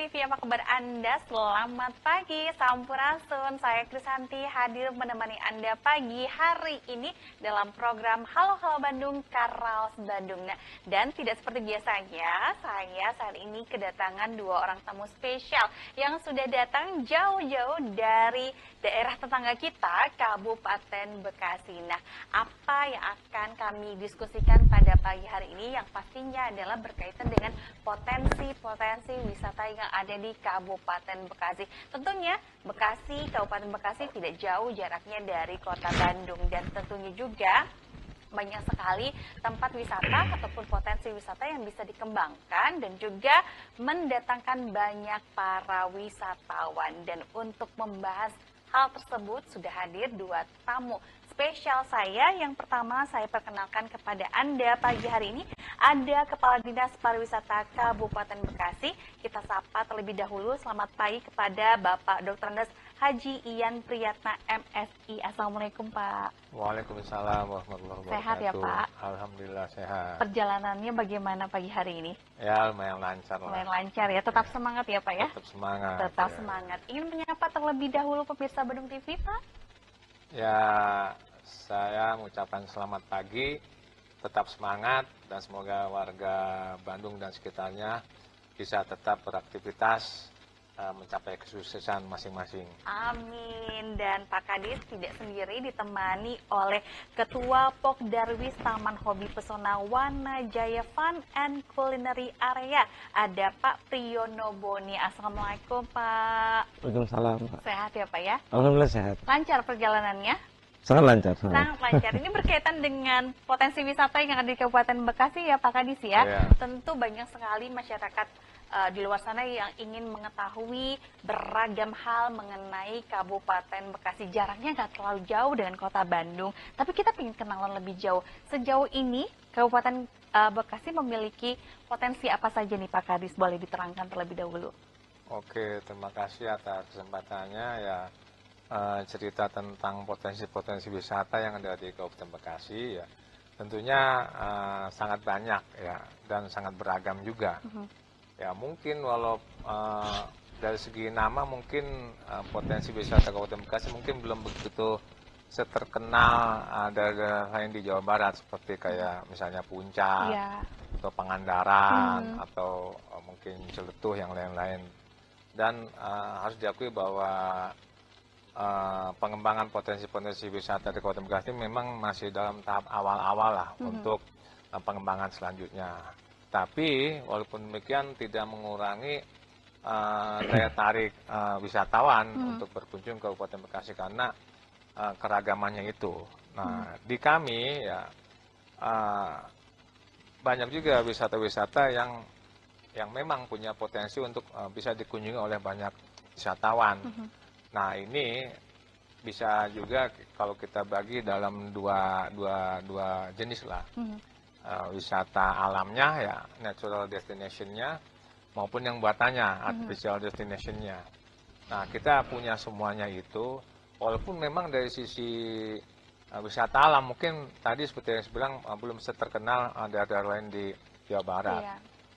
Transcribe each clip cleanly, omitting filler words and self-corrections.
TV, apa kabar Anda? Selamat pagi, Sampurasun. Saya Krisanti hadir menemani Anda pagi hari ini dalam program Halo Halo Bandung, Karaos Bandung. Nah, dan tidak seperti biasanya, saya saat ini kedatangan dua orang tamu spesial yang sudah datang jauh-jauh dari daerah tetangga kita, Kabupaten Bekasi. Nah, apa yang akan kami diskusikan pada pagi hari ini yang pastinya adalah berkaitan dengan potensi wisata yang ada di Kabupaten Bekasi. Tentunya Bekasi, Kabupaten Bekasi tidak jauh jaraknya dari Kota Bandung, dan tentunya juga banyak sekali tempat wisata ataupun potensi wisata yang bisa dikembangkan dan juga mendatangkan banyak para wisatawan. Dan untuk membahas hal tersebut sudah hadir dua tamu spesial saya. Yang pertama saya perkenalkan kepada Anda pagi hari ini, ada Kepala Dinas Pariwisata Kabupaten Bekasi. Kita sapa terlebih dahulu, selamat pagi kepada Bapak Dr. Andes Haji Ian Priyatna MSI. Assalamualaikum Pak. Waalaikumsalam warahmatullahi wabarakatuh. Sehat ya Pak? Alhamdulillah sehat. Perjalanannya bagaimana pagi hari ini? Ya lumayan lancar lah. Lumayan lancar ya, tetap semangat ya Pak ya? Tetap semangat. Tetap ya. semangat. Ingin menyapa terlebih dahulu pemirsa Bandung TV Pak? Ya, saya mengucapkan selamat pagi, tetap semangat, dan semoga warga Bandung dan sekitarnya bisa tetap beraktivitas mencapai kesuksesan masing-masing. Amin. Dan Pak Kadis tidak sendiri, ditemani oleh Ketua Pokdarwis Taman Hobi Pesona Wanajaya Fun and Culinary Area. Ada Pak Priyono Boni. Assalamualaikum Pak. Waalaikumsalam Pak. Sehat ya Pak ya? Alhamdulillah sehat. Lancar perjalanannya? Sangat lancar. Sangat lancar. Ini berkaitan dengan potensi wisata yang ada di Kabupaten Bekasi ya Pak Kadis ya. Yeah. Tentu banyak sekali masyarakat di luar sana yang ingin mengetahui beragam hal mengenai Kabupaten Bekasi. Jaraknya nggak terlalu jauh dengan Kota Bandung, tapi kita ingin kenalan lebih jauh. Sejauh ini Kabupaten Bekasi memiliki potensi apa saja nih Pak Kadis? Boleh diterangkan terlebih dahulu. Oke, terima kasih atas kesempatannya ya. Cerita tentang potensi-potensi wisata yang ada di Kabupaten Bekasi ya. Tentunya sangat banyak ya, dan sangat beragam juga. Ya mungkin walau dari segi nama mungkin potensi wisata Kabupaten Bekasi mungkin belum begitu seterkenal daerah lain di Jawa Barat, seperti kayak misalnya Puncak, atau Pangandaran, atau mungkin Ciletuh yang lain-lain. Dan harus diakui bahwa pengembangan potensi-potensi wisata di Kabupaten Bekasi memang masih dalam tahap awal-awal lah untuk pengembangan selanjutnya. Tapi walaupun demikian tidak mengurangi daya tarik wisatawan untuk berkunjung ke Kabupaten Bekasi karena keragamannya itu. Nah, di kami ya banyak juga wisata-wisata yang memang punya potensi untuk bisa dikunjungi oleh banyak wisatawan. Nah, ini bisa juga kalau kita bagi dalam dua jenis lah. Wisata alamnya ya, natural destination-nya, maupun yang buatannya, artificial destination-nya. Nah, kita punya semuanya itu, walaupun memang dari sisi wisata alam mungkin tadi seperti yang saya bilang belum seterkenal daerah lain di Jawa Barat.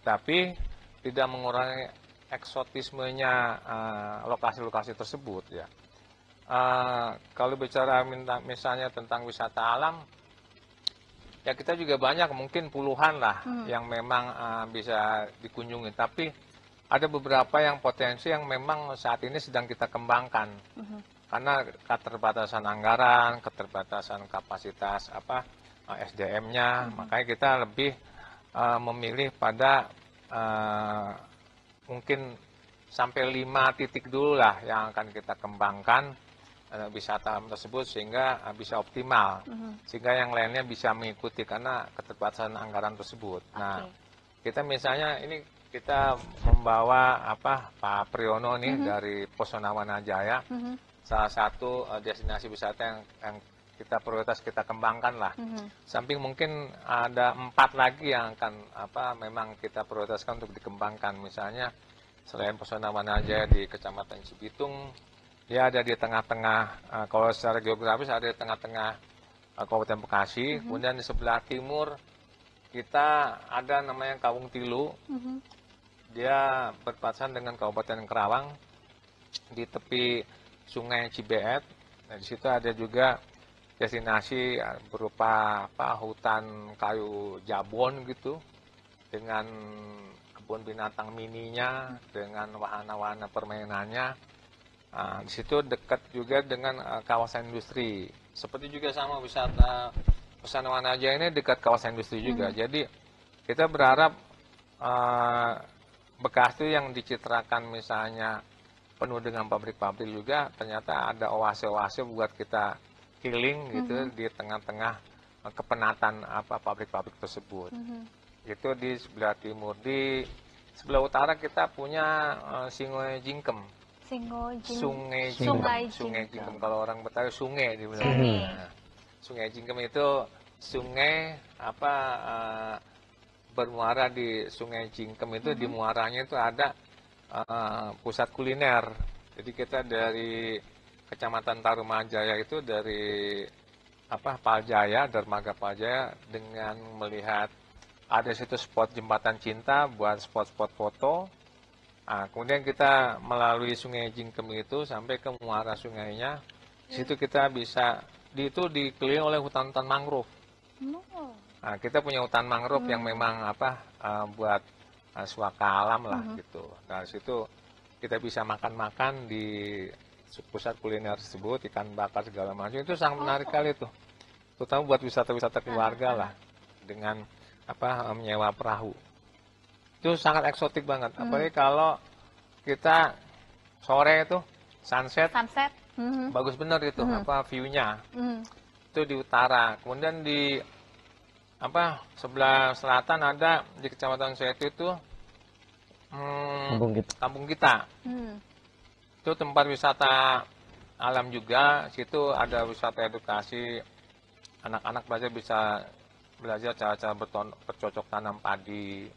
Tapi tidak mengurangi eksotismenya lokasi-lokasi tersebut ya. Kalau bicara misalnya tentang wisata alam, ya kita juga banyak, mungkin puluhan lah yang memang bisa dikunjungi. Tapi ada beberapa yang potensi yang memang saat ini sedang kita kembangkan. Karena keterbatasan anggaran, keterbatasan kapasitas SDM-nya, makanya kita lebih memilih pada mungkin sampai 5 titik dulu lah yang akan kita kembangkan wisata tersebut sehingga bisa optimal, sehingga yang lainnya bisa mengikuti karena keterbatasan anggaran tersebut. Nah, kita misalnya ini kita membawa Pak Priyono nih dari Pesona Wanajaya, salah satu destinasi wisata yang kita prioritas kita kembangkan lah. Samping mungkin ada 4 lagi yang akan memang kita prioritaskan untuk dikembangkan. Misalnya selain Pesona Wanajaya di Kecamatan Cibitung, dia ada di tengah-tengah, kalau secara geografis ada di tengah-tengah Kabupaten Bekasi. Kemudian di sebelah timur kita ada namanya Kawung Tilu. dia berbatasan dengan Kabupaten Kerawang di tepi Sungai Cibeet. Nah, di situ ada juga destinasi berupa hutan kayu jabon gitu, dengan kebun binatang mininya, dengan wahana-wahana permainannya. Nah, di situ dekat juga dengan kawasan industri. Seperti juga sama wisata Pesona Wanaja ini dekat kawasan industri juga. Jadi kita berharap Bekasi yang dicitrakan misalnya penuh dengan pabrik-pabrik juga, ternyata ada oase-oase buat kita healing gitu di tengah-tengah kepenatan pabrik-pabrik tersebut. Itu di sebelah timur. Di sebelah utara kita punya Sungai Jingkem. Sungai Jingkem. Kalau orang Betawi sungai dibilang. Sungai Jingkem itu sungai bermuara di Sungai Jingkem itu. Di muaranya itu ada pusat kuliner. Jadi kita dari Kecamatan Tarumajaya itu, dari Paljaya, dermaga Paljaya, dengan melihat ada situ spot jembatan cinta buat spot-spot foto. Nah, kemudian kita melalui Sungai Jingkem itu sampai ke muara sungainya. Di situ kita bisa dikelilingi oleh hutan-hutan mangrove. Nah, kita punya hutan mangrove yang memang buat suaka alam lah gitu. Nah, di situ kita bisa makan-makan di pusat kuliner tersebut, ikan bakar segala macam. Itu sangat menarik kali tuh. Terutama buat wisata-wisata keluarga lah, dengan menyewa perahu. Itu sangat eksotik banget. Apalagi kalau kita sore itu sunset. Bagus bener itu view-nya. Itu di utara. Kemudian di sebelah selatan ada di Kecamatan Setu itu Kampung Kita. Itu tempat wisata alam juga. Situ ada wisata edukasi, anak-anak bisa belajar cara-cara bercocok tanam padi.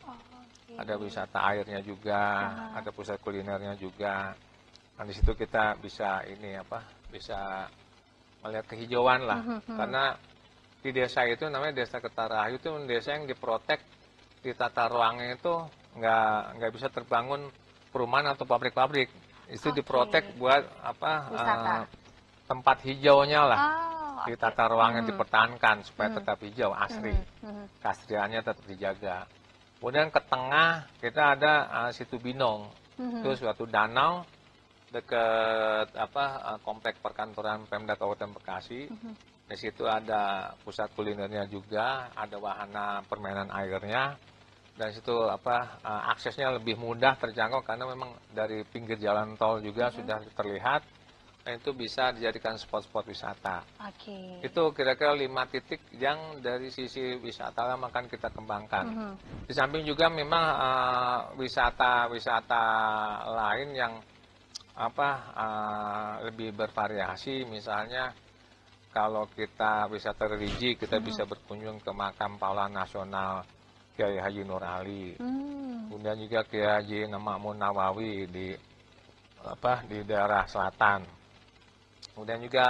Ada wisata airnya juga, ada pusat kulinernya juga. Nah, di situ kita bisa bisa melihat kehijauan lah. Karena di desa itu namanya Desa Ketarahayu, itu desa yang diprotek, di tata ruangnya itu nggak bisa terbangun perumahan atau pabrik-pabrik. Itu diprotek buat tempat hijaunya lah. Di tata ruangnya dipertahankan supaya tetap hijau, asri. Keasriannya tetap dijaga. Kemudian ke tengah kita ada Situ Binong. Itu suatu danau dekat komplek perkantoran Pemda Kabupaten Bekasi. Di situ ada pusat kulinernya juga, ada wahana permainan airnya. Dan situ aksesnya lebih mudah terjangkau karena memang dari pinggir jalan tol juga sudah terlihat. Dan itu bisa dijadikan spot-spot wisata. Itu kira-kira 5 titik yang dari sisi wisata alam akan kita kembangkan. Di samping juga memang wisata-wisata lain yang lebih bervariasi. Misalnya kalau kita wisata religi, kita bisa berkunjung ke makam pahlawan nasional Kiai Haji Nur Ali. Kemudian juga Kiai Haji Ma'mun Nawawi di daerah selatan. Kemudian juga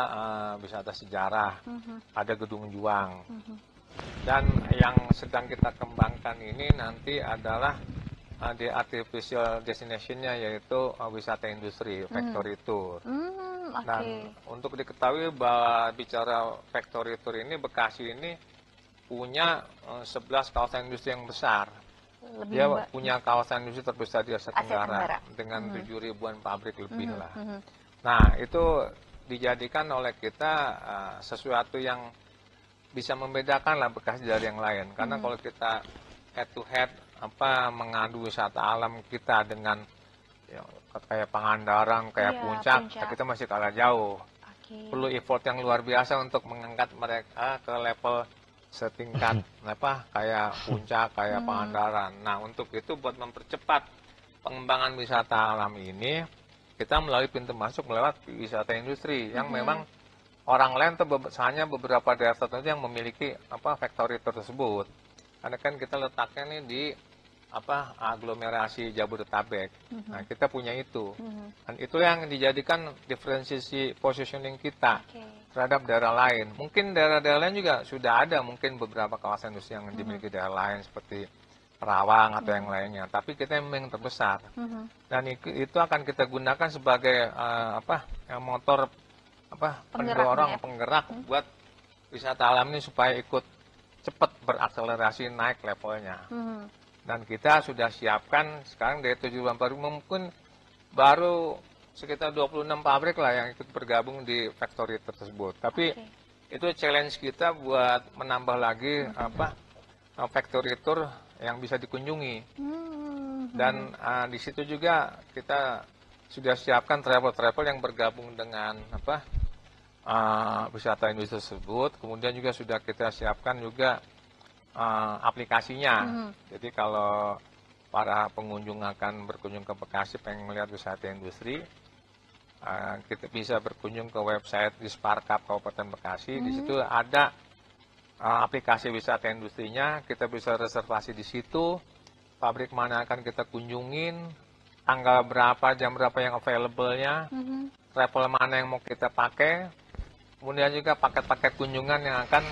wisata sejarah, ada Gedung Juang. Dan yang sedang kita kembangkan ini nanti adalah di artificial destination-nya, yaitu wisata industri, factory tour. Dan untuk diketahui bahwa bicara factory tour ini, Bekasi ini punya 11 kawasan industri yang besar. Dia punya kawasan industri terbesar di Asia Tenggara dengan 7.000-an pabrik lebih lah. Nah, itu dijadikan oleh kita sesuatu yang bisa membedakan lah Bekasi dari yang lain. Karena kalau kita head to head mengadu wisata alam kita dengan kayak Pangandaran, kayak Puncak, kita masih kalah jauh. Perlu effort yang luar biasa untuk mengangkat mereka ke level setingkat kayak Puncak, kayak Pangandaran. Nah, untuk itu buat mempercepat pengembangan wisata alam ini, kita melalui pintu masuk lewat wisata industri yang memang orang lain tuh hanya beberapa daerah tertentu yang memiliki factory tersebut. Karena kan kita letaknya nih di aglomerasi Jabodetabek. Nah, kita punya itu. Dan itu yang dijadikan diferensiasi positioning kita terhadap daerah lain. Mungkin daerah-daerah lain juga sudah ada mungkin beberapa kawasan industri yang dimiliki daerah lain seperti Perawang atau yang lainnya, tapi kita memang yang terbesar. Dan itu akan kita gunakan sebagai motor pendorong, penggerak buat wisata alam ini supaya ikut cepat berakselerasi naik levelnya. Dan kita sudah siapkan sekarang dari 7 pabrik, mungkin baru sekitar 26 pabrik lah yang ikut bergabung di factory tersebut. Tapi itu challenge kita buat menambah lagi factory tour yang bisa dikunjungi. Dan di situ juga kita sudah siapkan travel-travel yang bergabung dengan wisata industri tersebut. Kemudian juga sudah kita siapkan juga aplikasinya. Jadi kalau para pengunjung akan berkunjung ke Bekasi pengen melihat wisata industri, kita bisa berkunjung ke website di Sparkap Kabupaten Bekasi. Di situ ada aplikasi wisata industrinya, kita bisa reservasi di situ, pabrik mana akan kita kunjungin, tanggal berapa, jam berapa yang available-nya, travel mana yang mau kita pakai, kemudian juga paket-paket kunjungan yang akan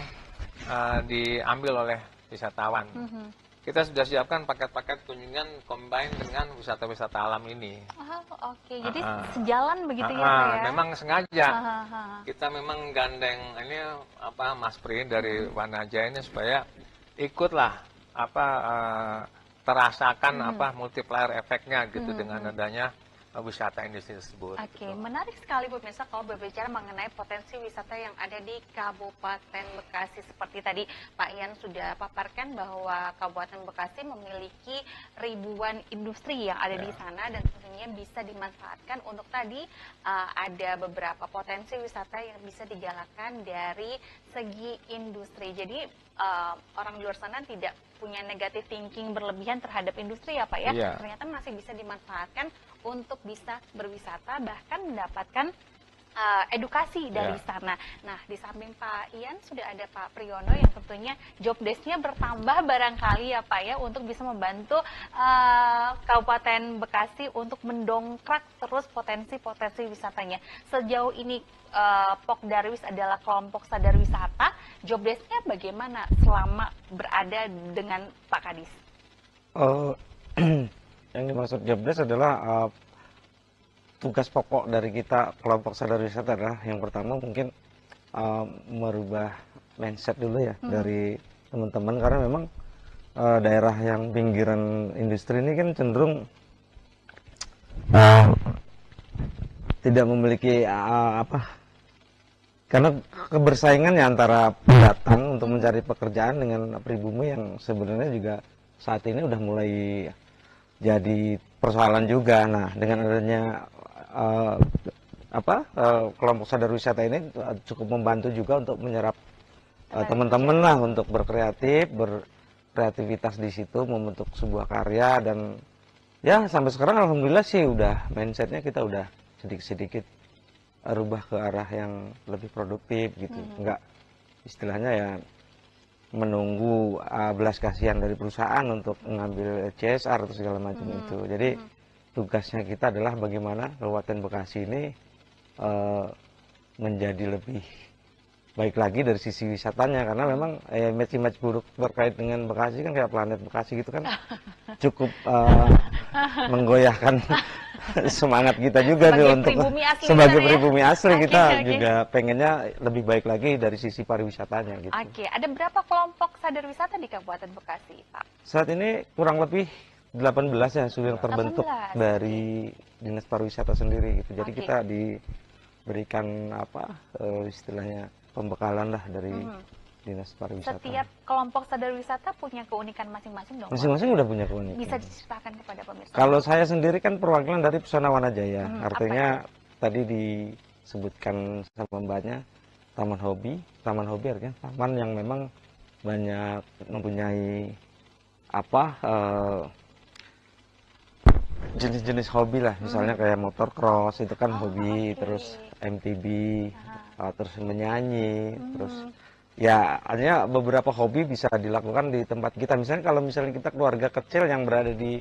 diambil oleh wisatawan. Kita sudah siapkan paket-paket kunjungan combine dengan wisata-wisata alam ini. Jadi sejalan begitu ya Pak ya? Memang sengaja. Kita memang gandeng ini Mas Pri dari Wanaja ini supaya ikutlah terasakan multiplier efeknya gitu dengan adanya wisata industri tersebut. Menarik sekali pemirsa kalau berbicara mengenai potensi wisata yang ada di Kabupaten Bekasi. Seperti tadi Pak Ian sudah paparkan bahwa Kabupaten Bekasi memiliki ribuan industri yang ada di sana dan tentunya bisa dimanfaatkan untuk tadi ada beberapa potensi wisata yang bisa digalakkan dari segi industri. Jadi orang di luar sana tidak punya negative thinking berlebihan terhadap industri ya Pak ya. Ternyata masih bisa dimanfaatkan untuk bisa berwisata, bahkan mendapatkan edukasi dari sana. Nah, di samping Pak Ian sudah ada Pak Priyono yang tentunya job desk-nya bertambah barangkali ya Pak ya, untuk bisa membantu Kabupaten Bekasi untuk mendongkrak terus potensi-potensi wisatanya. Sejauh ini Pokdarwis adalah kelompok sadar wisata, job desk-nya bagaimana selama berada dengan Pak Kadis? Yang dimaksud job desk adalah tugas pokok dari kita kelompok sadar wisata adalah yang pertama mungkin merubah mindset dulu ya dari teman-teman, karena memang daerah yang pinggiran industri ini kan cenderung tidak memiliki karena kebersaingan ya antara pendatang untuk mencari pekerjaan dengan pribumi yang sebenarnya juga saat ini udah mulai jadi persoalan juga. Nah, dengan adanya kelompok sadar wisata ini cukup membantu juga untuk menyerap teman-teman lah untuk berkreativitas di situ, membentuk sebuah karya. Dan ya sampai sekarang alhamdulillah sih udah mindsetnya kita udah sedikit-sedikit rubah ke arah yang lebih produktif gitu. Enggak istilahnya ya menunggu belas kasihan dari perusahaan untuk mengambil CSR atau segala macam itu. Jadi tugasnya kita adalah bagaimana Kabupaten Bekasi ini menjadi lebih baik lagi dari sisi wisatanya, karena memang image buruk terkait dengan Bekasi kan kayak planet Bekasi gitu kan cukup menggoyahkan semangat kita juga sebagai untuk sebagai pribumi asli kita juga pengennya lebih baik lagi dari sisi pariwisatanya gitu. Ada berapa kelompok sadar wisata di Kabupaten Bekasi, Pak? Saat ini kurang lebih 18 ya sudah terbentuk dari Dinas Pariwisata sendiri gitu. Jadi kita diberikan istilahnya pembekalan lah dari Dinas Pariwisata. Setiap kelompok sadar wisata punya keunikan masing-masing dong? Masing-masing udah punya keunikan. Bisa diceritakan kepada pemirsa? Kalau saya sendiri kan perwakilan dari Pesona Wanajaya. Artinya tadi disebutkan sama mbaknya taman hobi. Taman hobi artinya taman yang memang banyak mempunyai jenis-jenis hobi lah. Misalnya kayak motocross itu kan hobi, terus MTB, terus menyanyi, terus ya artinya beberapa hobi bisa dilakukan di tempat kita. Misalnya kalau kita keluarga kecil yang berada di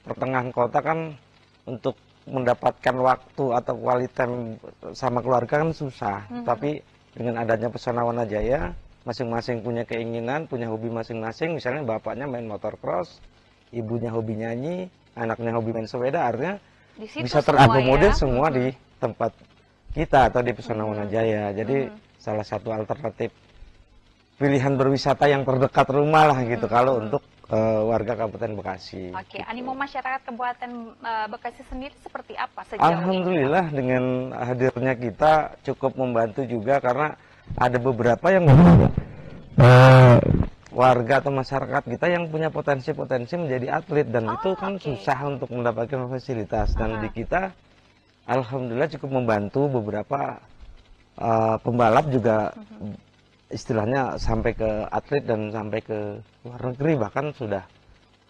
pertengahan kota kan untuk mendapatkan waktu atau quality time sama keluarga kan susah. Tapi dengan adanya Pesona Wanajaya, masing-masing punya keinginan, punya hobi masing-masing. Misalnya bapaknya main motocross, ibunya hobi nyanyi, anaknya hobi main sepeda, artinya Di situ bisa semua terakomodir ya. semua di tempat kita atau di Pesona Wonajaya. Jadi salah satu alternatif pilihan berwisata yang terdekat rumah lah gitu kalau untuk warga Kabupaten Bekasi. Oke, gitu. animo masyarakat Kabupaten Bekasi sendiri seperti apa sejauh ini? Alhamdulillah dengan hadirnya kita cukup membantu juga karena ada beberapa yang warga atau masyarakat kita yang punya potensi-potensi menjadi atlet dan itu kan susah untuk mendapatkan fasilitas dan di kita alhamdulillah cukup membantu beberapa pembalap juga istilahnya sampai ke atlet dan sampai ke luar negeri bahkan sudah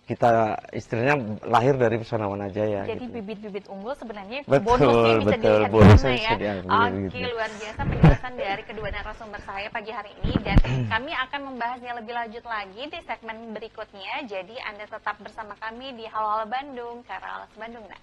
kita istilahnya lahir dari Pesona Wonajaya. Jadi gitu. bibit-bibit unggul sebenarnya Betul, bonusnya bisa betul, dilihat di bonusnya sana ya. bisa diambil, Oke, gitu. luar biasa penjelasan dari kedua narasumber saya pagi hari ini dan kami akan membahasnya lebih lanjut lagi di segmen berikutnya. Jadi Anda tetap bersama kami di Halo Halo Bandung, Karaos Bandung. Nah.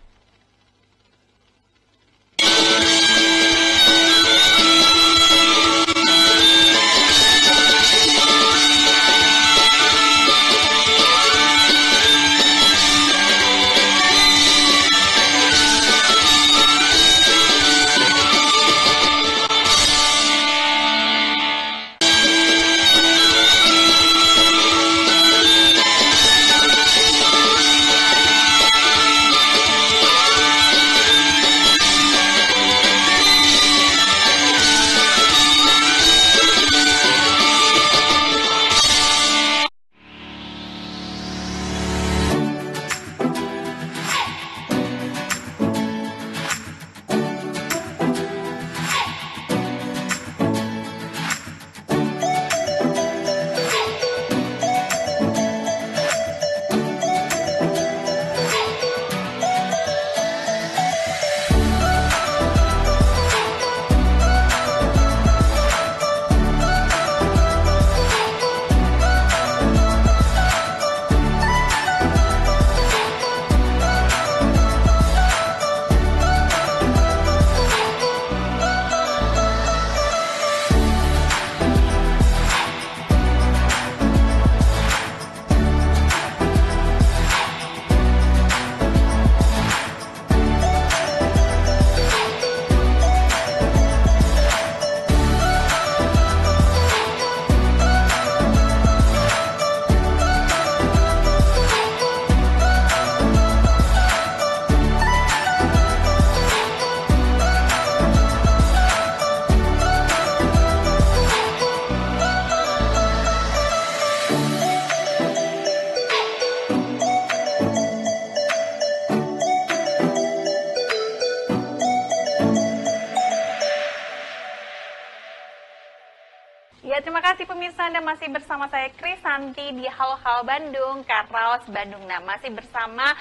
Ya, terima kasih pemirsa Anda masih bersama saya Krisanti di Halo Halo Bandung, Karaos Bandung. Nah, masih bersama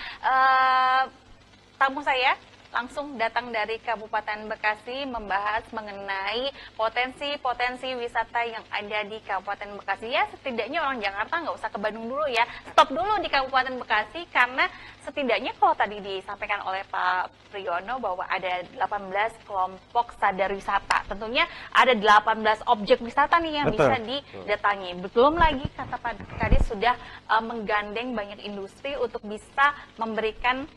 tamu saya langsung datang dari Kabupaten Bekasi membahas mengenai potensi-potensi wisata yang ada di Kabupaten Bekasi. Ya, setidaknya orang Jakarta nggak usah ke Bandung dulu ya, stop dulu di Kabupaten Bekasi karena setidaknya kalau tadi disampaikan oleh Pak Priyono bahwa ada 18 kelompok sadar wisata. Tentunya ada 18 objek wisata nih yang Betul. bisa didatangi. Belum lagi kata Pak Kadis sudah menggandeng banyak industri untuk bisa memberikan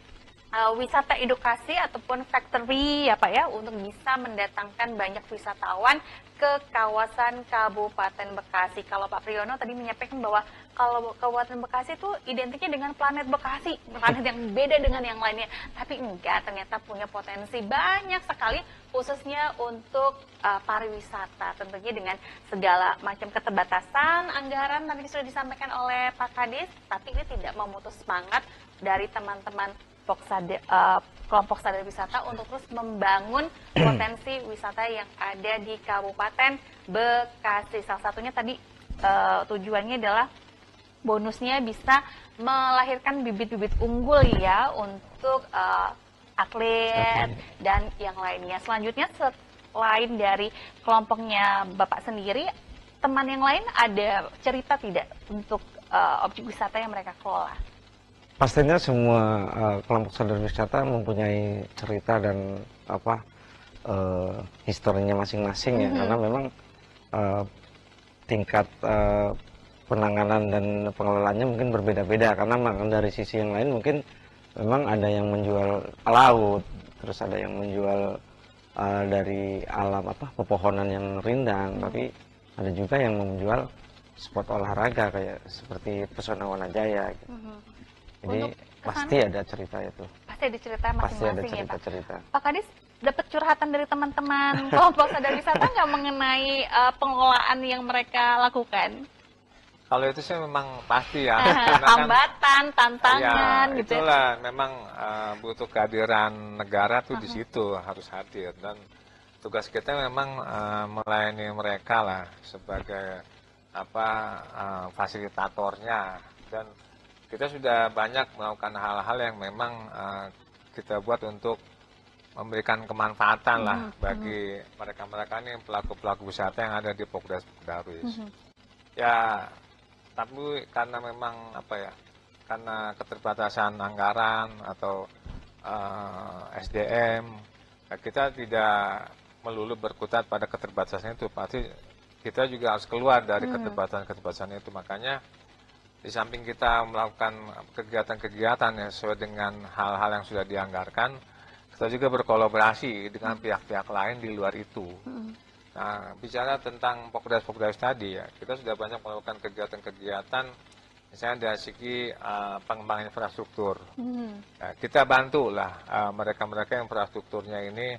wisata edukasi ataupun factory ya Pak ya untuk bisa mendatangkan banyak wisatawan ke kawasan Kabupaten Bekasi. Kalau Pak Priyono tadi menyampaikan bahwa kalau Kabupaten Bekasi itu identiknya dengan planet Bekasi, planet yang beda dengan yang lainnya. Tapi enggak, ternyata punya potensi banyak sekali khususnya untuk pariwisata. Tentunya dengan segala macam keterbatasan anggaran tadi sudah disampaikan oleh Pak Kadis, tapi ini tidak memutus semangat dari teman-teman kelompok sadar wisata untuk terus membangun potensi wisata yang ada di Kabupaten Bekasi. Salah satunya tadi tujuannya adalah bonusnya bisa melahirkan bibit-bibit unggul ya untuk atlet dan yang lainnya. Selanjutnya selain dari kelompoknya Bapak sendiri, teman yang lain ada cerita tidak untuk objek wisata yang mereka kelola? Pastinya semua kelompok sadar wisata mempunyai cerita dan historinya masing-masing ya, karena memang tingkat penanganan dan pengelolaannya mungkin berbeda-beda, karena memang dari sisi yang lain mungkin memang ada yang menjual laut, terus ada yang menjual dari alam pepohonan yang rindang, tapi ada juga yang menjual spot olahraga kayak seperti Pesona Wanajaya gitu. Jadi pasti ada cerita itu. Pasti ada cerita Pasti ada masing-masing ya Pak. cerita-cerita. Pak Kadis dapat curhatan dari teman-teman kelompok sadar wisata nggak mengenai pengelolaan yang mereka lakukan? Kalau itu sih memang pasti ya. Karena kan, Hambatan, tantangan ya, gitu. itulah memang butuh kehadiran negara tuh di situ harus hadir, dan tugas kita memang melayani mereka lah sebagai fasilitatornya, dan kita sudah banyak melakukan hal-hal yang memang kita buat untuk memberikan kemanfaatan lah bagi mereka-mereka ini pelaku-pelaku wisata yang ada di Pokdas Darwis. Ya, tapi karena memang karena keterbatasan anggaran atau SDM, kita tidak melulu berkutat pada keterbatasan itu, pasti kita juga harus keluar dari keterbatasan-keterbatasan itu. Makanya di samping kita melakukan kegiatan-kegiatan yang sesuai dengan hal-hal yang sudah dianggarkan, kita juga berkolaborasi dengan pihak-pihak lain di luar itu. Nah, bicara tentang Pokdas tadi ya, kita sudah banyak melakukan kegiatan-kegiatan, misalnya dari segi pengembangan infrastruktur. Nah, kita bantulah mereka-mereka yang infrastrukturnya ini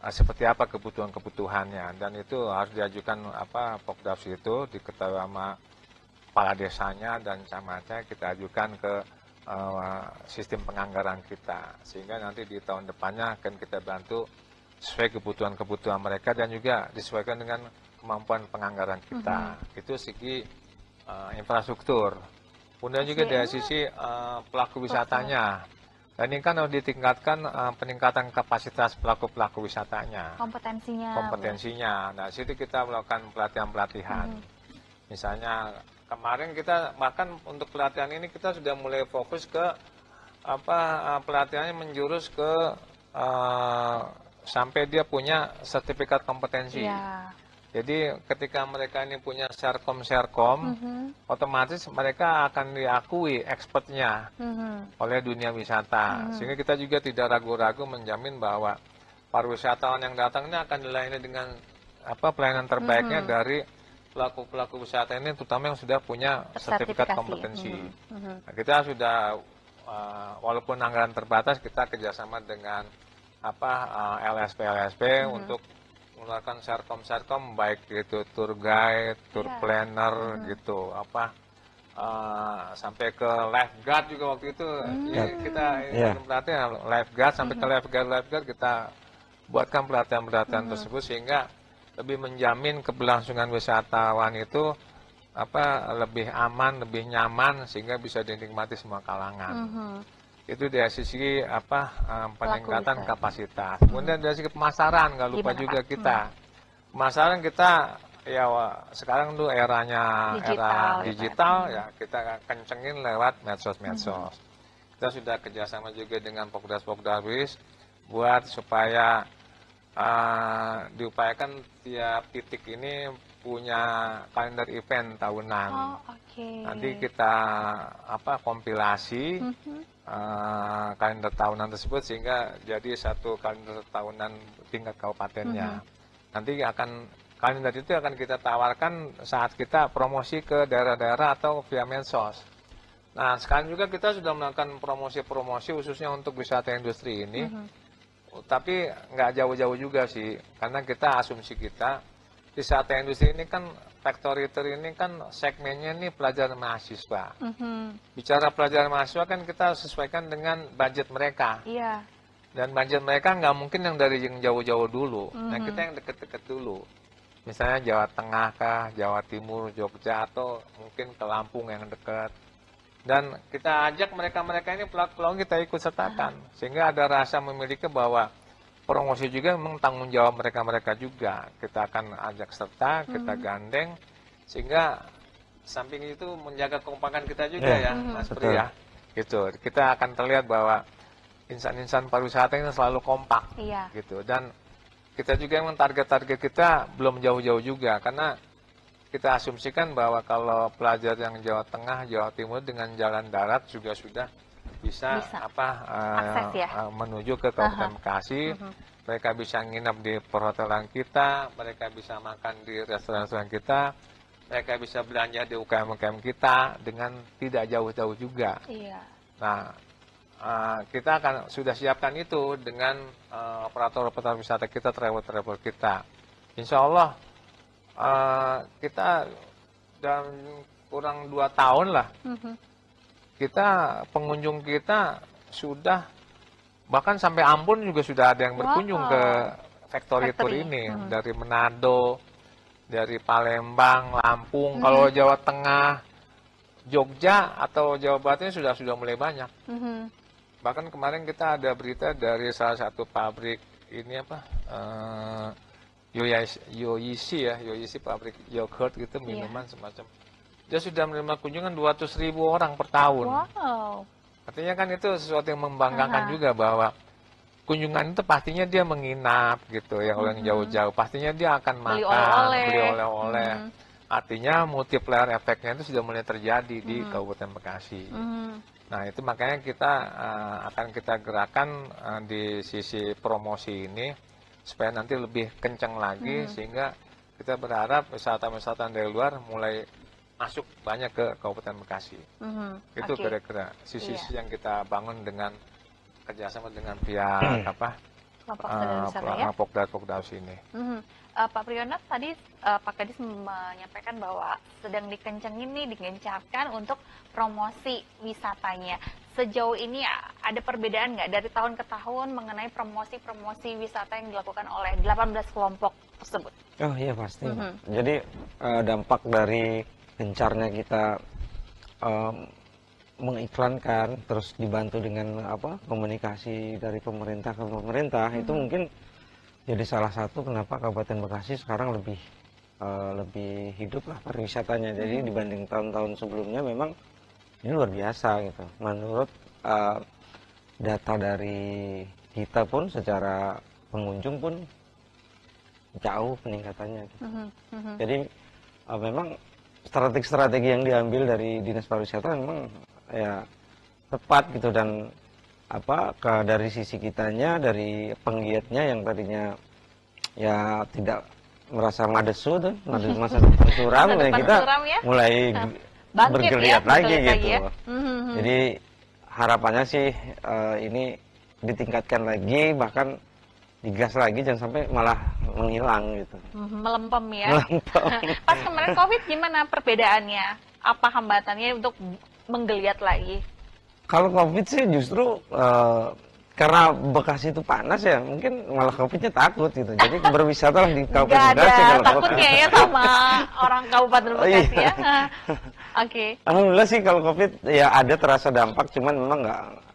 seperti apa kebutuhan-kebutuhannya, dan itu harus diajukan Pokdas itu diketahui sama kepala desanya dan camatnya, kita ajukan ke sistem penganggaran kita, sehingga nanti di tahun depannya akan kita bantu sesuai kebutuhan-kebutuhan mereka dan juga disesuaikan dengan kemampuan penganggaran kita. Itu segi infrastruktur. Kemudian juga dari sisi pelaku wisatanya. Dan ini kan harus ditingkatkan peningkatan kapasitas pelaku-pelaku wisatanya. Kompetensinya. Nah, situ kita melakukan pelatihan-pelatihan. Misalnya kemarin kita bahkan untuk pelatihan ini kita sudah mulai fokus ke pelatihannya menjurus ke sampai dia punya sertifikat kompetensi. Jadi ketika mereka ini punya serkom, otomatis mereka akan diakui expertnya oleh dunia wisata. Sehingga kita juga tidak ragu-ragu menjamin bahwa pariwisatawan yang datang ini akan dilayani dengan pelayanan terbaiknya dari pelaku-pelaku wisata ini, terutama yang sudah punya sertifikat kompetensi. Nah, kita sudah walaupun anggaran terbatas, kita kerjasama dengan LSP untuk mengeluarkan serkom baik itu tour guide, tour planner gitu, sampai ke lifeguard juga waktu itu kita pelatihan lifeguard, sampai ke lifeguard kita buatkan pelatihan tersebut, sehingga lebih menjamin keberlangsungan wisatawan itu lebih aman, lebih nyaman, sehingga bisa dinikmati semua kalangan. Itu dari sisi peningkatan kapasitas. Kemudian dari sisi pemasaran, nggak lupa juga kita. Pemasaran kita ya sekarang tuh era digital ya, kita kencengin lewat medsos. Kita sudah kerjasama juga dengan Pokdas buat supaya diupayakan tiap titik ini punya kalender event tahunan. Nanti kita kompilasi kalender tahunan tersebut, sehingga jadi satu kalender tahunan tingkat kabupatennya. Nanti kalender itu akan kita tawarkan saat kita promosi ke daerah-daerah atau via medsos. Nah, sekarang juga kita sudah melakukan promosi-promosi khususnya untuk wisata industri ini. Tapi nggak jauh-jauh juga sih, karena kita asumsi kita wisata industri ini kan factory ini kan segmennya ini pelajar mahasiswa. Bicara pelajar mahasiswa kan kita sesuaikan dengan budget mereka. Dan budget mereka nggak mungkin yang dari yang jauh-jauh dulu. Nah, kita yang deket-deket dulu. Misalnya Jawa Tengah kah, Jawa Timur, Jogja, atau mungkin ke Lampung yang dekat. Dan kita ajak mereka-mereka ini pelaku-pelaku kita ikut sertakan, sehingga ada rasa memiliki bahwa promosi juga memang tanggung jawab mereka-mereka juga. Kita akan ajak serta, kita gandeng, sehingga samping itu menjaga kekompakan kita juga ya, Mas Pri ya. Gitu. Kita akan terlihat bahwa insan-insan pariwisata ini selalu kompak, gitu. Dan kita juga memang target-target kita belum jauh-jauh juga, karena kita asumsikan bahwa kalau pelajar yang Jawa Tengah, Jawa Timur dengan jalan darat juga sudah bisa. Akses ya? Menuju ke Kabupaten Bekasi. Mereka bisa nginap di perhotelan kita, mereka bisa makan di restoran-restoran kita, mereka bisa belanja di UKM-UKM kita dengan tidak jauh-jauh juga. Iya. Nah, kita akan sudah siapkan itu dengan operator-operator wisata kita, travel-travel kita. Insya Allah kita dalam kurang 2 tahun lah, kita pengunjung kita sudah bahkan sampai Ambon juga sudah ada yang berkunjung ke Factory Tour ini dari Manado, dari Palembang, Lampung. Kalau Jawa Tengah, Jogja atau Jawa Barat ini sudah mulai banyak. Bahkan kemarin kita ada berita dari salah satu pabrik ini Yoishi pabrik yogurt gitu, minuman semacam. Dia sudah menerima kunjungan 200.000 orang per tahun. Wow. Artinya kan itu sesuatu yang membanggakan juga bahwa kunjungan itu pastinya dia menginap gitu ya, yang jauh-jauh. Pastinya dia akan makan, beli oleh-oleh. Artinya multiplier efeknya itu sudah mulai terjadi di Kabupaten Bekasi. Nah itu makanya kita akan kita gerakan di sisi promosi ini supaya nanti lebih kencang lagi, sehingga kita berharap wisata-wisata dari luar mulai masuk banyak ke Kabupaten Bekasi. Itu kira-kira sisi yang kita bangun dengan kerjasama dengan pihak Pokda sini. Pak Priyono, tadi Pak Kadis menyampaikan bahwa sedang digencarkan untuk promosi wisatanya. Sejauh ini ada perbedaan nggak dari tahun ke tahun mengenai promosi wisata yang dilakukan oleh 18 kelompok tersebut? Oh iya pasti. Jadi dampak dari gencarnya kita mengiklankan, terus dibantu dengan komunikasi dari pemerintah ke pemerintah, itu mungkin jadi salah satu kenapa Kabupaten Bekasi sekarang lebih hidup lah pariwisatanya. Jadi dibanding tahun-tahun sebelumnya memang ini luar biasa gitu. Menurut data dari kita pun secara pengunjung pun jauh peningkatannya gitu. Jadi memang strategi-strategi yang diambil dari Dinas Pariwisata memang ya tepat gitu, dan dari sisi kitanya, dari penggiatnya yang tadinya ya tidak merasa madesu tuh, masa depan suram, dan kita mulai bergeliat lagi gitu. Jadi harapannya sih ini ditingkatkan lagi, bahkan digas lagi, jangan sampai malah menghilang gitu. Melempem ya. Pas kemarin COVID gimana perbedaannya? Apa hambatannya untuk menggeliat lagi? Kalau COVID sih justru karena Bekasi itu panas ya, mungkin malah COVID-nya takut gitu. Jadi berwisata di Kabupaten Bekasi kalau takutnya ya sama orang Kabupaten Bekasi ya. Oke. Alhamdulillah sih kalau COVID ya ada terasa dampak, cuman memang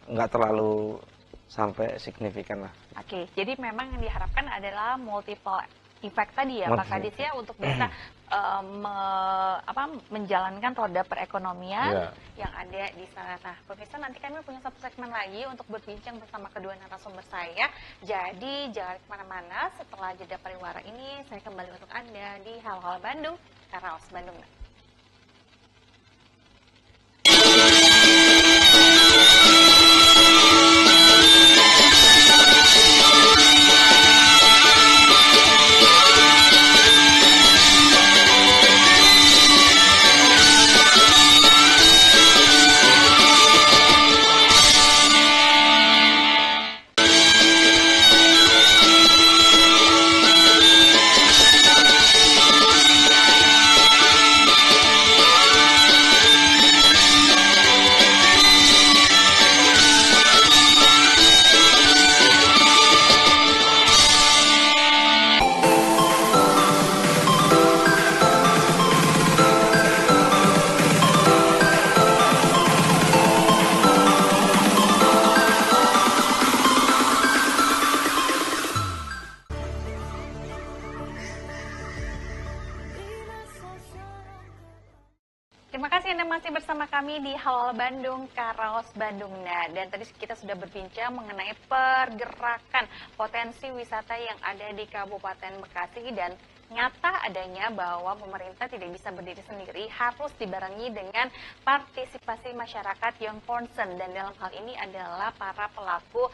nggak terlalu sampai signifikan lah. Oke, jadi memang yang diharapkan adalah multiple effect tadi ya Pak Kadis ya, untuk bisa menjalankan roda perekonomian yang ada di sana. Nah, pemirsa, nanti kami punya satu segmen lagi untuk berbincang bersama kedua narasumber saya. Jadi jangan kemana-mana, setelah jeda pariwara ini saya kembali untuk Anda di Halo Halo Bandung, Karaos Bandung. Terima kasih Anda masih bersama kami di Halo Bandung, Karaos Bandung. Nah, dan tadi kita sudah berbincang mengenai pergerakan potensi wisata yang ada di Kabupaten Bekasi, dan nyata adanya bahwa pemerintah tidak bisa berdiri sendiri, harus dibarengi dengan partisipasi masyarakat yang concern, dan dalam hal ini adalah para pelaku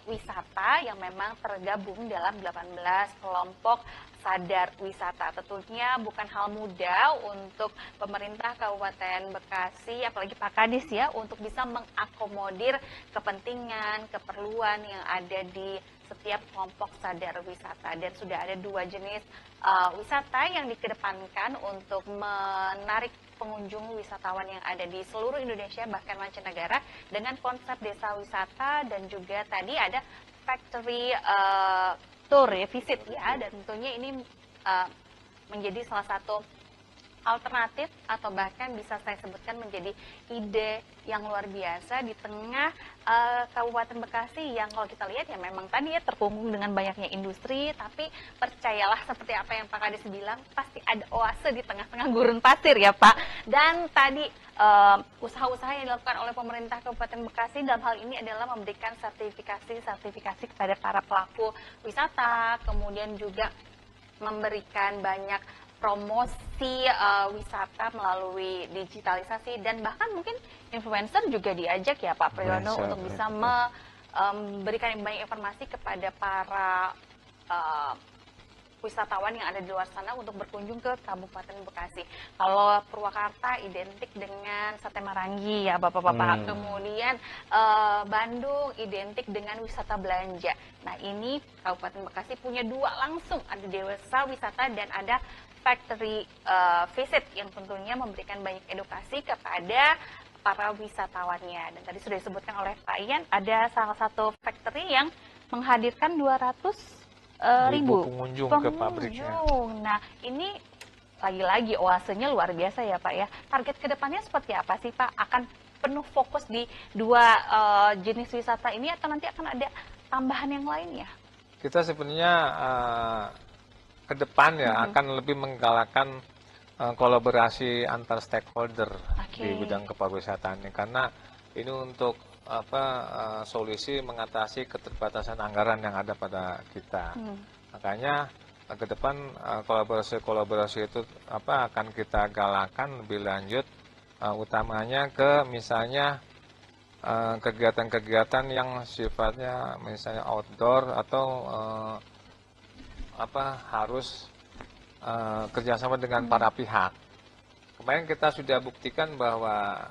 wisata yang memang tergabung dalam 18 kelompok sadar wisata. Tentunya bukan hal mudah untuk pemerintah Kabupaten Bekasi, apalagi Pak Kadis ya, untuk bisa mengakomodir kepentingan, keperluan yang ada di setiap kelompok sadar wisata. Dan sudah ada 2 jenis wisata yang dikedepankan untuk menarik pengunjung wisatawan yang ada di seluruh Indonesia bahkan mancanegara dengan konsep desa wisata, dan juga tadi ada factory tour ya, visit ya, dan tentunya ini menjadi salah satu alternatif atau bahkan bisa saya sebutkan menjadi ide yang luar biasa di tengah Kabupaten Bekasi yang kalau kita lihat ya memang tadi ya terpunggung dengan banyaknya industri, tapi percayalah seperti apa yang Pak Kadis bilang, pasti ada oase di tengah-tengah gurun pasir ya Pak. Dan tadi usaha-usaha yang dilakukan oleh pemerintah Kabupaten Bekasi dalam hal ini adalah memberikan sertifikasi kepada para pelaku wisata, kemudian juga memberikan banyak promosi wisata melalui digitalisasi, dan bahkan mungkin influencer juga diajak ya Pak Priyono untuk bisa memberikan banyak informasi kepada para wisatawan yang ada di luar sana untuk berkunjung ke Kabupaten Bekasi. Kalau Purwakarta identik dengan sate marangi ya Bapak-bapak. Kemudian Bandung identik dengan wisata belanja. Nah ini Kabupaten Bekasi punya 2 langsung, ada desa wisata dan ada factory visit yang tentunya memberikan banyak edukasi kepada para wisatawannya. Dan tadi sudah disebutkan oleh Pak Ian, ada salah satu factory yang menghadirkan 200 ribu pengunjung ke pabriknya. Nah, ini lagi-lagi oasenya luar biasa ya Pak ya. Target kedepannya seperti apa sih Pak? Akan penuh fokus di 2 jenis wisata ini atau nanti akan ada tambahan yang lain ya? Kita sebenarnya ke depan ya akan lebih menggalakkan kolaborasi antar stakeholder di bidang kepariwisataan ini, karena ini untuk solusi mengatasi keterbatasan anggaran yang ada pada kita. Makanya ke depan kolaborasi itu akan kita galakan lebih lanjut, utamanya ke misalnya kegiatan-kegiatan yang sifatnya misalnya outdoor atau harus kerjasama dengan para pihak. Kemarin kita sudah buktikan bahwa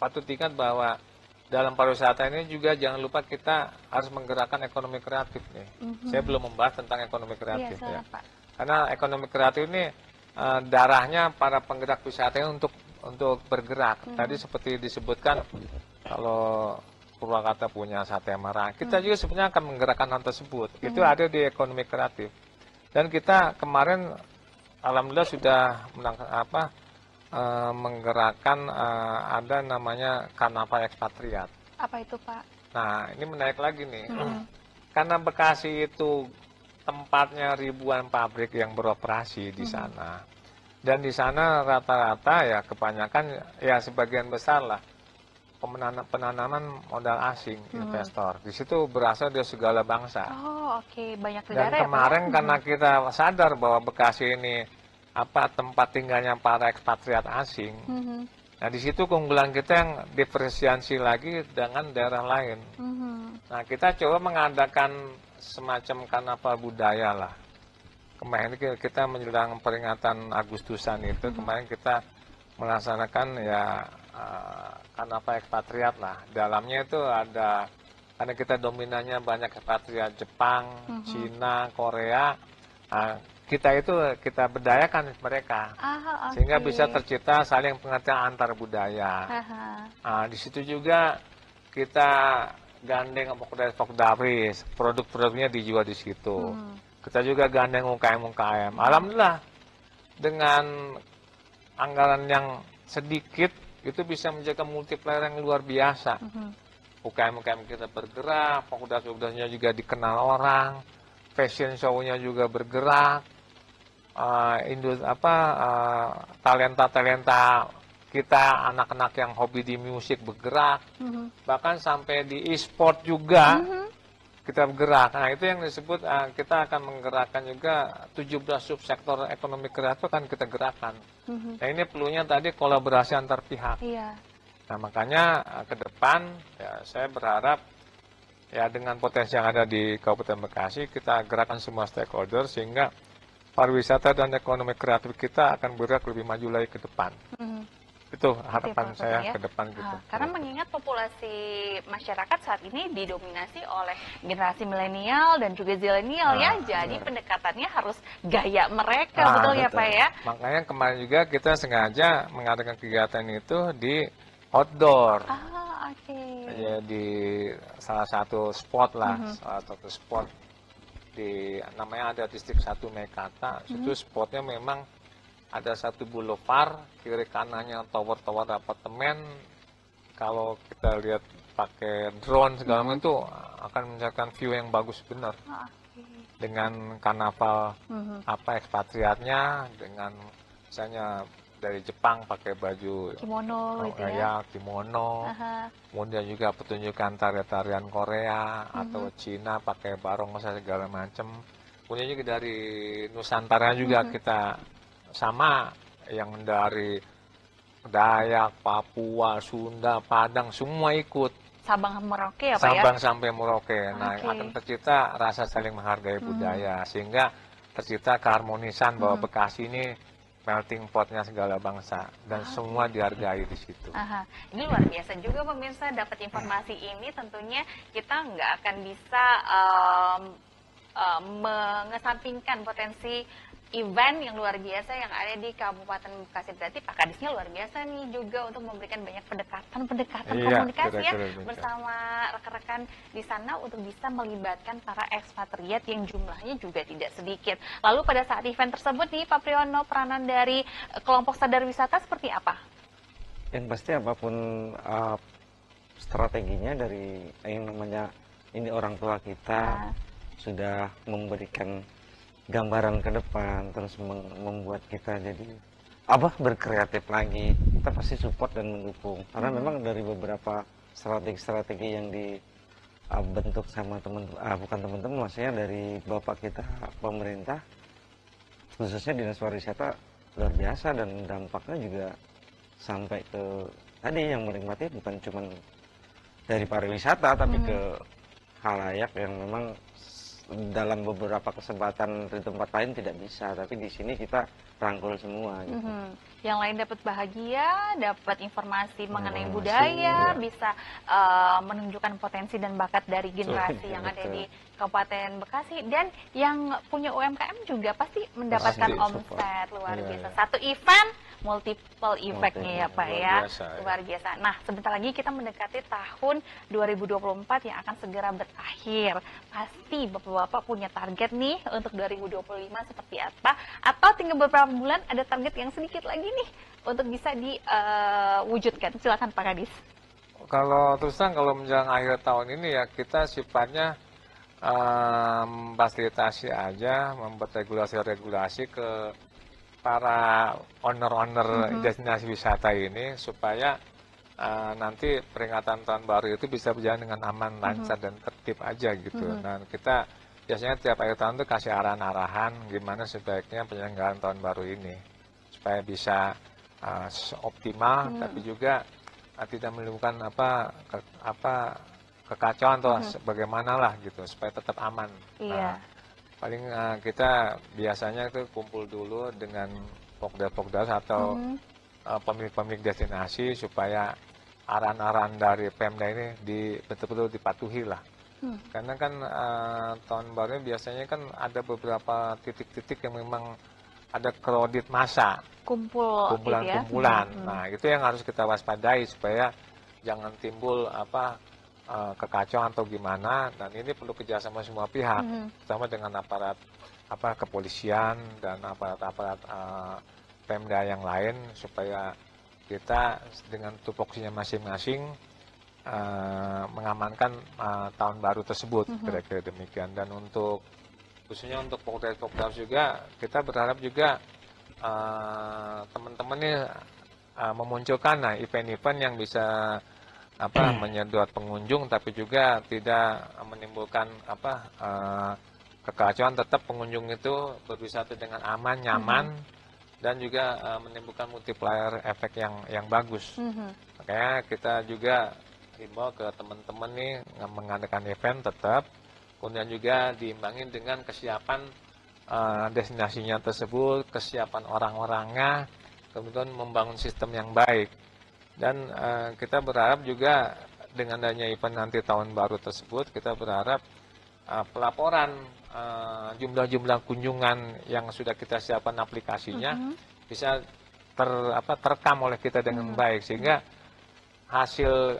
patut diingat bahwa dalam pariwisata ini juga jangan lupa kita harus menggerakkan ekonomi kreatif nih. Saya belum membahas tentang ekonomi kreatif ya. Karena ekonomi kreatif ini darahnya para penggerak wisata ini untuk bergerak. Tadi seperti disebutkan kalau Purwakarta punya sate marang, kita juga sebenarnya akan menggerakkan hal tersebut. Itu ada di ekonomi kreatif. Dan kita kemarin alhamdulillah sudah menggerakkan ada namanya Karnaval Ekspatriat. Apa itu Pak? Nah ini menarik lagi nih, karena Bekasi itu tempatnya ribuan pabrik yang beroperasi di sana, dan di sana rata-rata ya kebanyakan ya sebagian besar lah penanaman modal asing, investor. Di situ berasal dari segala bangsa. Oh oke, banyak negara. Dan kemarin karena kita sadar bahwa Bekasi ini tempat tinggalnya para ekspatriat asing. Nah di situ keunggulan kita yang diferensiasi lagi dengan daerah lain. Nah kita coba mengadakan semacam karnaval budaya lah. Kemarin kita menjelang peringatan Agustusan itu, kemarin kita melaksanakan ya karnaval ekspatriat lah. Dalamnya itu ada, karena kita dominannya banyak ekspatriat Jepang, Cina, Korea. Kita berdayakan mereka, sehingga bisa tercipta saling pengertian antar budaya. Di situ juga kita gandeng Pokdaris, produk-produknya dijual di situ. Kita juga gandeng UKM. Alhamdulillah dengan anggaran yang sedikit itu bisa menjaga multiplier yang luar biasa. UKM kita bergerak, Pokdaris-Pokdarisnya juga dikenal orang, fashion show-nya juga bergerak. Talenta-talenta kita, anak-anak yang hobi di musik bergerak, bahkan sampai di e-sport juga kita bergerak. Nah, itu yang disebut kita akan menggerakkan juga 17 subsektor ekonomi kreatif akan kita gerakkan. Nah, ini perlunya tadi kolaborasi antar pihak. Iya. Nah, makanya ke depan ya saya berharap ya dengan potensi yang ada di Kabupaten Bekasi kita gerakkan semua stakeholder sehingga pariwisata dan ekonomi kreatif kita akan bergerak lebih maju lagi ke depan. Itu harapan saya ya. ke depan gitu. Karena mengingat populasi masyarakat saat ini didominasi oleh generasi milenial dan juga zilenial ya, jadi pendekatannya harus gaya mereka, betul ya Pak ya? Makanya kemarin juga kita sengaja mengadakan kegiatan itu di outdoor. Ya, di salah satu spot lah, salah satu spot di namanya ada distrik 1 Mekarta. Itu spotnya memang ada satu boulevard, kiri kanannya tower-tower apartemen. Kalau kita lihat pakai drone segala macam itu akan menjadikan view yang bagus benar. Dengan karnaval ekspatriatnya, dengan misalnya dari Jepang pakai baju kimono gitu ya. Kimono. Kemudian juga pertunjukan tarian-tarian Korea atau Cina pakai barong segala macam. Kemudian juga dari Nusantara juga kita sama yang dari Dayak, Papua, Sunda, Padang semua ikut. Sabang Merauke ya Pak ya? Sabang sampai Merauke. Nah, akan tercipta rasa saling menghargai budaya sehingga tercipta keharmonisan bahwa Bekasi ini melting potnya segala bangsa dan semua dihargai di situ. Ini luar biasa juga pemirsa, dapat informasi ini tentunya kita nggak akan bisa mengesampingkan potensi event yang luar biasa yang ada di Kabupaten Bekasi. Berarti Pak Kadisnya luar biasa nih juga untuk memberikan banyak pendekatan komunikasi ya bersama rekan-rekan di sana untuk bisa melibatkan para ekspatriat yang jumlahnya juga tidak sedikit. Lalu pada saat event tersebut nih Pak Priyono, peranan dari kelompok sadar wisata seperti apa? Yang pasti apapun strateginya dari yang namanya ini orang tua kita sudah memberikan gambaran ke depan, terus membuat kita jadi berkreatif lagi. Kita pasti support dan mendukung karena memang dari beberapa strategi-strategi yang dibentuk sama bukan teman-teman, maksudnya dari bapak kita pemerintah, khususnya Dinas Pariwisata, luar biasa dan dampaknya juga sampai ke tadi yang menikmati bukan cuma dari pariwisata tapi ke khalayak yang memang dalam beberapa kesempatan di tempat lain tidak bisa, tapi di sini kita rangkul semua gitu. Yang lain dapat bahagia, dapat informasi mengenai budaya, bisa menunjukkan potensi dan bakat dari generasi yang ada di Kabupaten Bekasi, dan yang punya UMKM juga pasti mendapatkan omset luar biasa. Satu event multiple effect-nya ya Pak ya, luar biasa. Nah, sebentar lagi kita mendekati tahun 2024 yang akan segera berakhir. Pasti Bapak-bapak punya target nih untuk 2025 seperti apa? Atau tinggal beberapa bulan ada target yang sedikit lagi nih untuk bisa diwujudkan? Silakan Pak Kadis. Kalau terus terang kalau menjelang akhir tahun ini ya kita sifatnya fasilitasi aja, membuat regulasi-regulasi ke para owner-owner destinasi wisata ini supaya nanti peringatan tahun baru itu bisa berjalan dengan aman, lancar dan tertib aja gitu. Nah, kita biasanya tiap akhir tahun itu kasih arahan-arahan gimana sebaiknya penyelenggaraan tahun baru ini supaya bisa optimal, tapi juga tidak menimbulkan kekacauan atau bagaimana lah gitu supaya tetap aman. Nah, paling kita biasanya itu kumpul dulu dengan pokda-pokda atau pemilik-pemilik destinasi supaya arahan-arahan dari Pemda ini betul-betul dipatuhi lah. Karena kan tahun baru biasanya kan ada beberapa titik-titik yang memang ada kredit massa, kumpulan-kumpulan. Nah, itu yang harus kita waspadai supaya jangan timbul kekacauan atau gimana, dan ini perlu kerjasama semua pihak, terutama dengan aparat kepolisian dan aparat-aparat Pemda yang lain supaya kita dengan tupoksinya masing-masing mengamankan tahun baru tersebut, kira-kira demikian. Dan untuk khususnya untuk Pokda juga kita berharap juga teman-teman ini memunculkan event-event yang bisa menyedot pengunjung, tapi juga tidak menimbulkan kekacauan. Tetap pengunjung itu berwisata dengan aman, nyaman, dan juga menimbulkan multiplier efek yang bagus. Makanya kita juga himbau ke teman-teman nih mengadakan event tetap, kemudian juga diimbangi dengan kesiapan destinasinya tersebut, kesiapan orang-orangnya, kemudian membangun sistem yang baik. Dan kita berharap juga dengan adanya event nanti tahun baru tersebut, kita berharap pelaporan jumlah-jumlah kunjungan yang sudah kita siapkan aplikasinya bisa terekam oleh kita dengan baik, sehingga hasil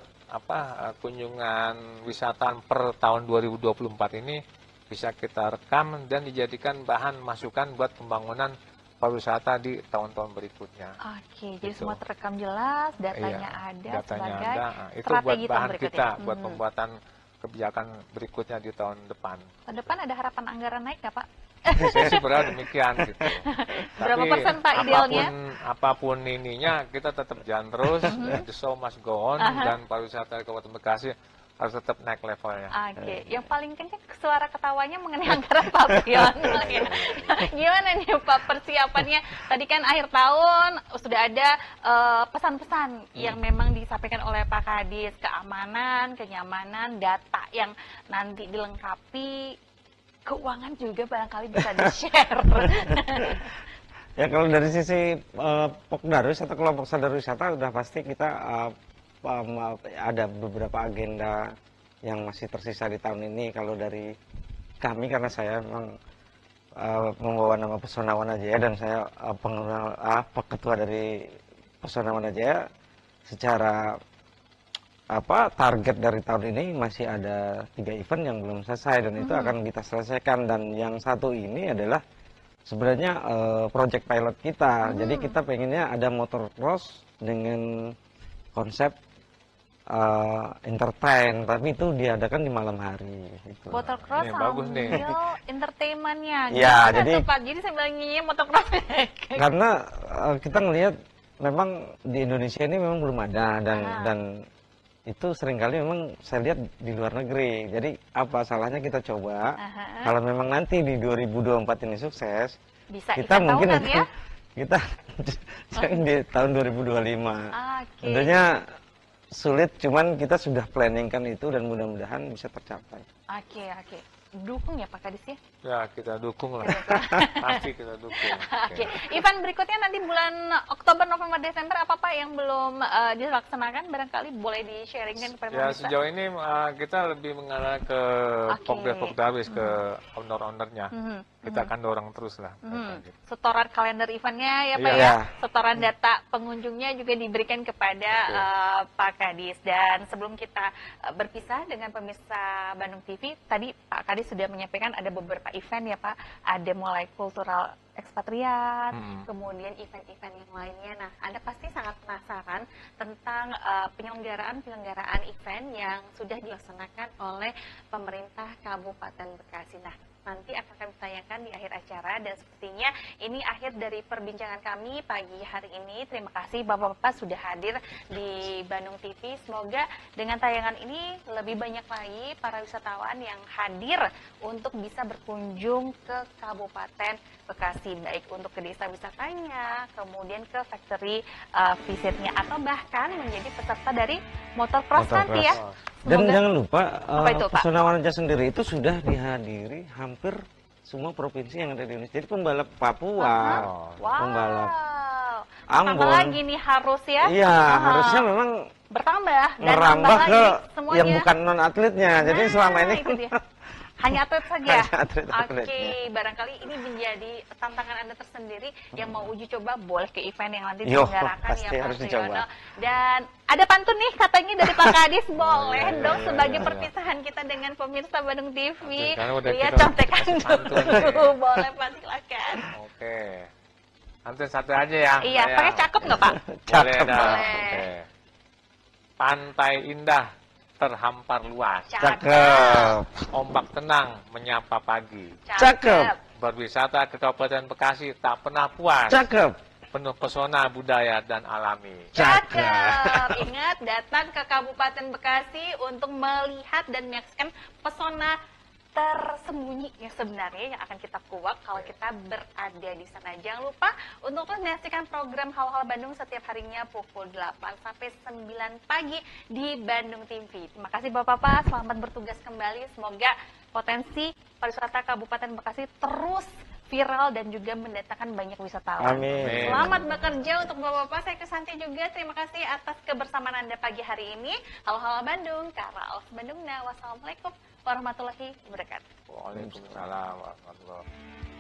kunjungan wisata per tahun 2024 ini bisa kita rekam dan dijadikan bahan masukan buat pembangunan pariwisata di tahun-tahun berikutnya. Oke, jadi semua terekam jelas, datanya ada datanya sebagai ada. Itu buat strategi tahun bahan berikutnya. kita, buat pembuatan kebijakan berikutnya di tahun depan. Tahun depan ada harapan anggaran naik nggak Pak? Saya sih berharap demikian gitu. Berapa Tapi persen Pak idealnya? apapun ininya kita tetap jalan terus, the show must go on, dan pariwisata Kabupaten Bekasi harus tetap naik levelnya. Oke, yang paling kencang suara ketawanya mengenai anggaran Pak Priyono ya. Gimana nih Pak persiapannya? Tadi kan akhir tahun sudah ada pesan-pesan yang memang disampaikan oleh Pak Kadis, keamanan, kenyamanan, data yang nanti dilengkapi, keuangan juga barangkali bisa di-share. Ya kalau dari sisi Pokdarwis atau kelompok sadar wisata udah pasti kita ada beberapa agenda yang masih tersisa di tahun ini. Kalau dari kami, karena saya memang membawa nama Pesona Wanajaya dan saya ketua dari Pesona Wanajaya, secara target dari tahun ini masih ada 3 event yang belum selesai dan itu akan kita selesaikan. Dan yang satu ini adalah sebenarnya project pilot kita. Jadi kita pengennya ada motor cross dengan konsep entertain, tapi itu diadakan di malam hari. Gitu. Motocross bagus nih. Entertainmentnya. Ya, Gimana jadi tuh, Pak? Jadi saya bilang nyanyi motocross. karena kita ngelihat memang di Indonesia ini memang belum ada dan itu seringkali memang saya lihat di luar negeri. Jadi apa salahnya kita coba kalau memang nanti di 2024 ini sukses, Bisa kita mungkin tahunan, ya? kita di tahun 2025. Tentunya sulit, cuman kita sudah planningkan itu dan mudah-mudahan bisa tercapai. Oke. Dukung ya Pak Kadis ya? Ya, kita dukung lah. Pasti kita dukung. Oke. Event berikutnya nanti bulan Oktober, November, Desember apa Pak yang belum dilaksanakan? Barangkali boleh di-sharingkan kepada Ya, pemirsa. sejauh ini kita lebih mengarah ke Pokdarwis, ke owner-ownernya. Kita akan dorong terus lah. Gitu. Setoran kalender eventnya ya Pak Iya. ya? Setoran data pengunjungnya juga diberikan kepada Pak Kadis. Dan sebelum kita berpisah dengan pemirsa Bandung TV, tadi Pak Kadis sudah menyampaikan ada beberapa event ya Pak. Ada mulai kultural ekspatriat, kemudian event-event yang lainnya. Nah, Anda pasti sangat penasaran tentang penyelenggaraan event yang sudah dilaksanakan oleh pemerintah Kabupaten Bekasi. Nah, nanti akan kami tanyakan di akhir acara, dan sepertinya ini akhir dari perbincangan kami pagi hari ini. Terima kasih Bapak-Bapak sudah hadir di Bandung TV. Semoga dengan tayangan ini lebih banyak lagi para wisatawan yang hadir untuk bisa berkunjung ke Kabupaten Bekasi, baik untuk ke desa wisatanya, kemudian ke factory visitnya, atau bahkan menjadi peserta dari motocross nanti ya. Dan Semoga- jangan lupa, Apa itu, Pak? Pesona Wanajaya sendiri itu sudah dihadiri hampir semua provinsi yang ada di Indonesia. Jadi pembalap Papua, Wow. pembalap Tambah Ambon. lagi nih harus ya. Iya, harusnya memang bertambah dan merambah tambah ke lagi semuanya. yang bukan non atletnya. Jadi selama ini itu dia. Hanya atlet saja. Hanya atlet-atletnya. Oke, barangkali ini menjadi tantangan Anda tersendiri yang mau uji coba, boleh ke event yang nanti Yo, diselenggarakan pasti ya Pak harus Priyono. dicoba. Dan ada pantun nih katanya dari Pak Kadis, boleh iya, dong iya, sebagai iya. perpisahan kita dengan pemirsa Bandung TV. Karena udah Lihat kita contekan kasih pantun dulu. nih. Boleh Pak, silakan. Oke. Nanti satu aja ya. Iya, saya. pakai cakep nggak Pak? Boleh Cakep. dah. Boleh. Oke. Pantai indah terhampar luas. cakep. Ombak tenang menyapa pagi. Cakep. Berwisata ke Kabupaten Bekasi tak pernah puas. Cakep. penuh pesona budaya dan alami. Cakep. Ingat, datang ke Kabupaten Bekasi untuk melihat dan menyaksikan pesona tersembunyi yang sebenarnya yang akan kita kuak kalau kita berada di sana. Jangan lupa untuk terus menyaksikan program Halo-Halo Bandung setiap harinya pukul 8 sampai 9 pagi di Bandung TV. Terima kasih Bapak-Bapak, selamat bertugas kembali. Semoga potensi pariwisata Kabupaten Bekasi terus viral dan juga mendatangkan banyak wisatawan. Amin. Selamat bekerja untuk Bapak-Bapak. Saya Krisanti juga. Terima kasih atas kebersamaan Anda pagi hari ini. Halo-Halo Bandung, Karaos Bandung. Wassalamualaikum warahmatullahi wabarakatuh. Waalaikumsalam warahmatullahi wabarakatuh.